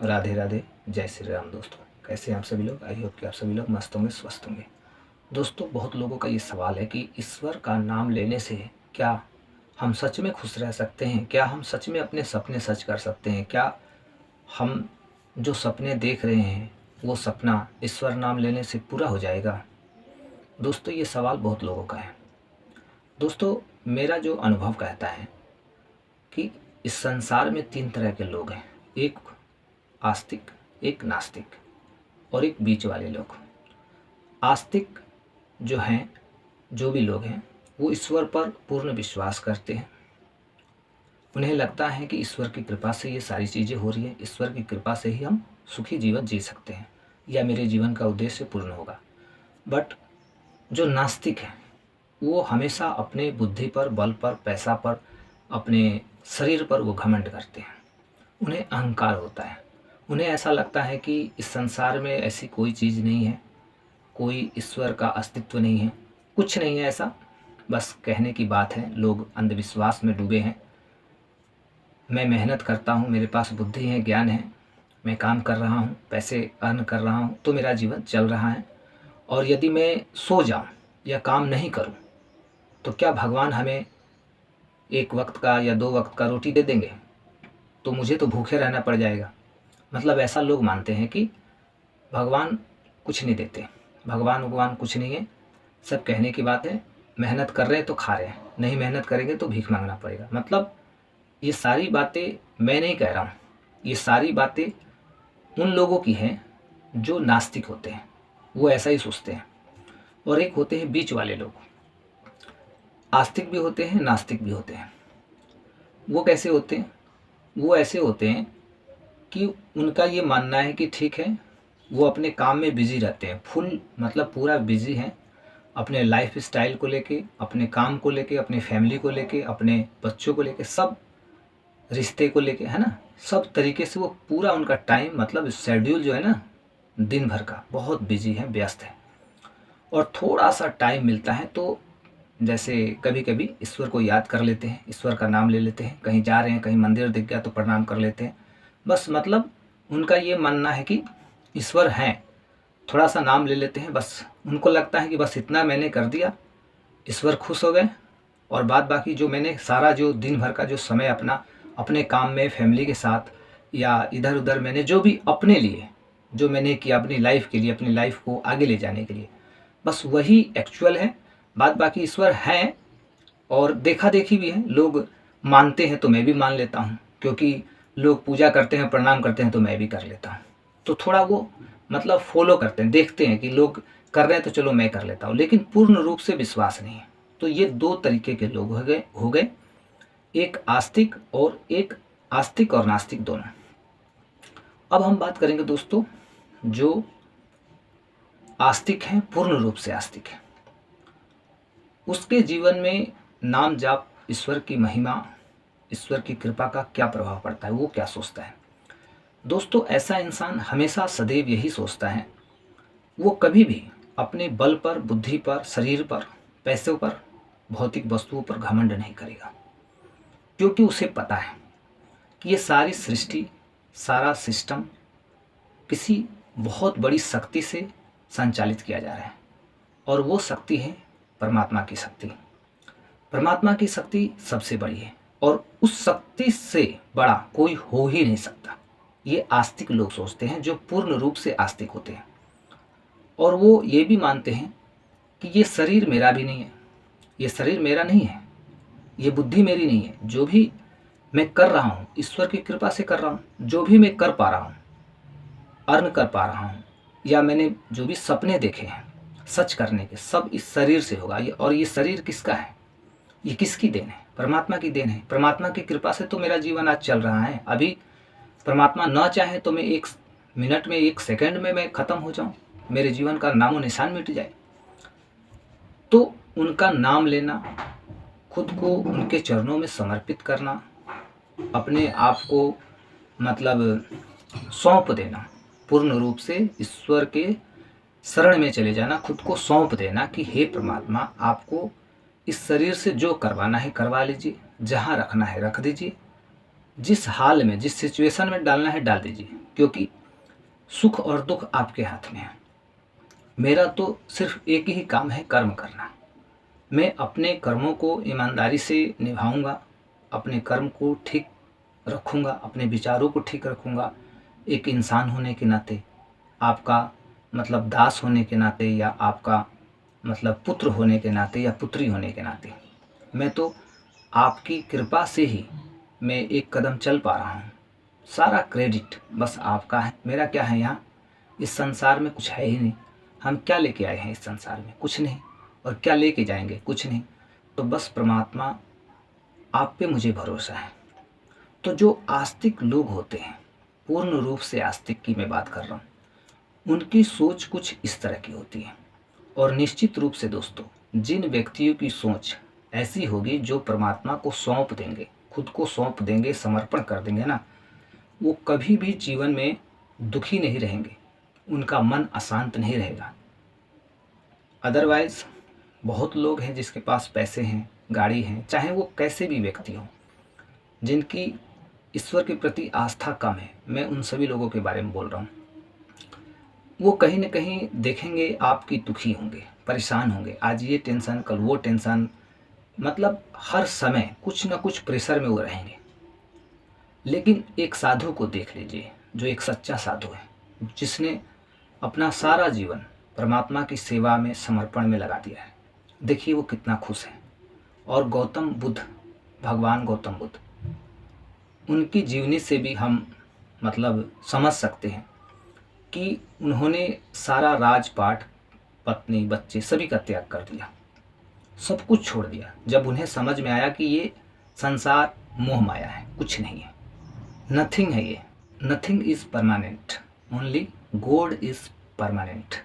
राधे राधे, जय श्री राम। दोस्तों कैसे हैं आप सभी लोग? आई होप कि आप सभी लोग मस्त होंगे, स्वस्थ होंगे। दोस्तों बहुत लोगों का ये सवाल है कि ईश्वर का नाम लेने से क्या हम सच में खुश रह सकते हैं? क्या हम सच में अपने सपने सच कर सकते हैं? क्या हम जो सपने देख रहे हैं वो सपना ईश्वर नाम लेने से पूरा हो जाएगा? दोस्तों ये सवाल बहुत लोगों का है। दोस्तों मेरा जो अनुभव कहता है कि इस संसार में 3 तरह के लोग हैं, एक आस्तिक, एक नास्तिक और एक बीच वाले लोग। आस्तिक जो हैं, जो भी लोग हैं, वो ईश्वर पर पूर्ण विश्वास करते हैं। उन्हें लगता है कि ईश्वर की कृपा से ये सारी चीज़ें हो रही हैं, ईश्वर की कृपा से ही हम सुखी जीवन जी सकते हैं या मेरे जीवन का उद्देश्य पूर्ण होगा। बट जो नास्तिक है वो हमेशा अपने बुद्धि पर, बल पर, पैसा पर, अपने शरीर पर वो घमंड करते हैं। उन्हें अहंकार होता है। उन्हें ऐसा लगता है कि इस संसार में ऐसी कोई चीज़ नहीं है, कोई ईश्वर का अस्तित्व नहीं है, कुछ नहीं है ऐसा, बस कहने की बात है। लोग अंधविश्वास में डूबे हैं। मैं मेहनत करता हूँ, मेरे पास बुद्धि है, ज्ञान है, मैं काम कर रहा हूँ, पैसे अर्न कर रहा हूँ, तो मेरा जीवन चल रहा है। और यदि मैं सो जाऊँ या काम नहीं करूँ तो क्या भगवान हमें 1 वक्त का या 2 वक्त का रोटी दे देंगे? तो मुझे तो भूखे रहना पड़ जाएगा। मतलब ऐसा लोग मानते हैं कि भगवान कुछ नहीं देते, भगवान कुछ नहीं है, सब कहने की बात है। मेहनत कर रहे हैं तो खा रहे हैं, नहीं मेहनत करेंगे तो भीख मांगना पड़ेगा। मतलब ये सारी बातें मैं नहीं कह रहा हूँ, ये सारी बातें उन लोगों की हैं जो नास्तिक होते हैं, वो ऐसा ही सोचते हैं। और एक होते हैं बीच वाले लोग, आस्तिक भी होते हैं, नास्तिक भी होते हैं। वो कैसे होते हैं? वो ऐसे होते हैं कि उनका ये मानना है कि ठीक है, वो अपने काम में बिज़ी रहते हैं, फुल मतलब पूरा बिज़ी हैं अपने लाइफ स्टाइल को लेके, अपने काम को लेके, अपनी फैमिली को लेके, अपने बच्चों को लेके, सब रिश्ते को लेके, है ना, सब तरीके से वो पूरा उनका टाइम मतलब शेड्यूल जो है ना दिन भर का बहुत बिजी है, व्यस्त है। और थोड़ा सा टाइम मिलता है तो जैसे कभी कभी ईश्वर को याद कर लेते हैं, ईश्वर का नाम ले लेते हैं, कहीं जा रहे हैं, कहीं मंदिर दिख गया तो प्रणाम कर लेते हैं। बस मतलब उनका ये मानना है कि ईश्वर हैं, थोड़ा सा नाम ले लेते हैं, बस उनको लगता है कि बस इतना मैंने कर दिया, ईश्वर खुश हो गए। और बाद बाकी जो मैंने सारा जो दिन भर का जो समय अपना अपने काम में, फैमिली के साथ या इधर उधर मैंने जो भी अपने लिए जो मैंने किया, अपनी लाइफ के लिए, अपनी लाइफ को आगे ले जाने के लिए, बस वही एक्चुअल है। बाद बाकी ईश्वर हैं और देखा देखी भी है। लोग मानते हैं तो मैं भी मान लेता हूँ, क्योंकि लोग पूजा करते हैं, प्रणाम करते हैं तो मैं भी कर लेता हूँ। तो थोड़ा वो मतलब फॉलो करते हैं, देखते हैं कि लोग कर रहे हैं तो चलो मैं कर लेता हूँ, लेकिन पूर्ण रूप से विश्वास नहीं है। तो ये 2 तरीके के लोग हो गए, एक आस्तिक और नास्तिक दोनों। अब हम बात करेंगे दोस्तों जो आस्तिक हैं, पूर्ण रूप से आस्तिक हैं, उसके जीवन में नाम जाप, ईश्वर की महिमा, ईश्वर की कृपा का क्या प्रभाव पड़ता है, वो क्या सोचता है? दोस्तों ऐसा इंसान हमेशा सदैव यही सोचता है, वो कभी भी अपने बल पर, बुद्धि पर, शरीर पर, पैसों पर, भौतिक वस्तुओं पर घमंड नहीं करेगा। क्योंकि उसे पता है कि ये सारी सृष्टि, सारा सिस्टम किसी बहुत बड़ी शक्ति से संचालित किया जा रहा है, और वो शक्ति है परमात्मा की शक्ति। परमात्मा की शक्ति सबसे बड़ी है और उस शक्ति से बड़ा कोई हो ही नहीं सकता। ये आस्तिक लोग सोचते हैं, जो पूर्ण रूप से आस्तिक होते हैं। और वो ये भी मानते हैं कि ये शरीर मेरा भी नहीं है, ये शरीर मेरा नहीं है, ये बुद्धि मेरी नहीं है। जो भी मैं कर रहा हूँ ईश्वर की कृपा से कर रहा हूँ, जो भी मैं कर पा रहा हूँ, अर्न कर पा रहा हूँ, या मैंने जो भी सपने देखे हैं सच करने के, सब इस शरीर से होगा। और ये शरीर किसका है? ये किसकी देन है? परमात्मा की देन है। परमात्मा की कृपा से तो मेरा जीवन आज चल रहा है। अभी परमात्मा न चाहे तो मैं 1 मिनट में, 1 सेकंड में मैं ख़त्म हो जाऊं, मेरे जीवन का नामो निशान मिट जाए। तो उनका नाम लेना, खुद को उनके चरणों में समर्पित करना, अपने आप को मतलब सौंप देना, पूर्ण रूप से ईश्वर के शरण में चले जाना, खुद को सौंप देना कि हे परमात्मा, आपको इस शरीर से जो करवाना है करवा लीजिए, जहाँ रखना है रख दीजिए, जिस हाल में, जिस सिचुएशन में डालना है डाल दीजिए। क्योंकि सुख और दुख आपके हाथ में है। मेरा तो सिर्फ एक ही काम है, कर्म करना। मैं अपने कर्मों को ईमानदारी से निभाऊंगा, अपने कर्म को ठीक रखूंगा, अपने विचारों को ठीक रखूंगा। एक इंसान होने के नाते, आपका मतलब दास होने के नाते, या आपका मतलब पुत्र होने के नाते, या पुत्री होने के नाते, मैं तो आपकी कृपा से ही मैं एक कदम चल पा रहा हूँ। सारा क्रेडिट बस आपका है। मेरा क्या है यहाँ? इस संसार में कुछ है ही नहीं। हम क्या लेके आए हैं इस संसार में? कुछ नहीं। और क्या लेके जाएंगे? कुछ नहीं। तो बस परमात्मा, आप पे मुझे भरोसा है। तो जो आस्तिक लोग होते हैं, पूर्ण रूप से आस्तिक की मैं बात कर रहा हूँ, उनकी सोच कुछ इस तरह की होती है। और निश्चित रूप से दोस्तों, जिन व्यक्तियों की सोच ऐसी होगी जो परमात्मा को सौंप देंगे, खुद को सौंप देंगे, समर्पण कर देंगे ना, वो कभी भी जीवन में दुखी नहीं रहेंगे, उनका मन अशांत नहीं रहेगा। अदरवाइज बहुत लोग हैं जिसके पास पैसे हैं, गाड़ी हैं, चाहे वो कैसे भी व्यक्ति हो, जिनकी ईश्वर के प्रति आस्था कम है, मैं उन सभी लोगों के बारे में बोल रहा हूँ। वो कहीं न कहीं देखेंगे आपकी दुखी होंगे, परेशान होंगे, आज ये टेंशन, कल वो टेंशन, मतलब हर समय कुछ न कुछ प्रेशर में वो रहेंगे। लेकिन एक साधु को देख लीजिए, जो एक सच्चा साधु है, जिसने अपना सारा जीवन परमात्मा की सेवा में, समर्पण में लगा दिया है। देखिए वो कितना खुश है। और गौतम बुद्ध, भगवान गौतम बुद्ध, उनकी जीवनी से भी हम मतलब समझ सकते हैं कि उन्होंने सारा राजपाट, पत्नी, बच्चे सभी का त्याग कर दिया, सब कुछ छोड़ दिया जब उन्हें समझ में आया कि ये संसार मोह माया है, कुछ नहीं है, नथिंग है ये। Nothing is permanent, only God is permanent.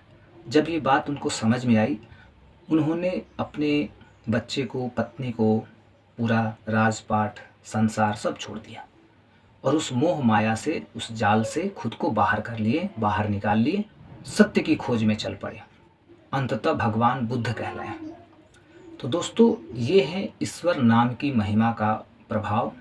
जब ये बात उनको समझ में आई, उन्होंने अपने बच्चे को, पत्नी को, पूरा राजपाट, संसार सब छोड़ दिया और उस मोह माया से, उस जाल से खुद को बाहर कर लिए, बाहर निकाल लिए, सत्य की खोज में चल पड़े, अंततः भगवान बुद्ध कहलाए। तो दोस्तों, ये है ईश्वर नाम की महिमा का प्रभाव।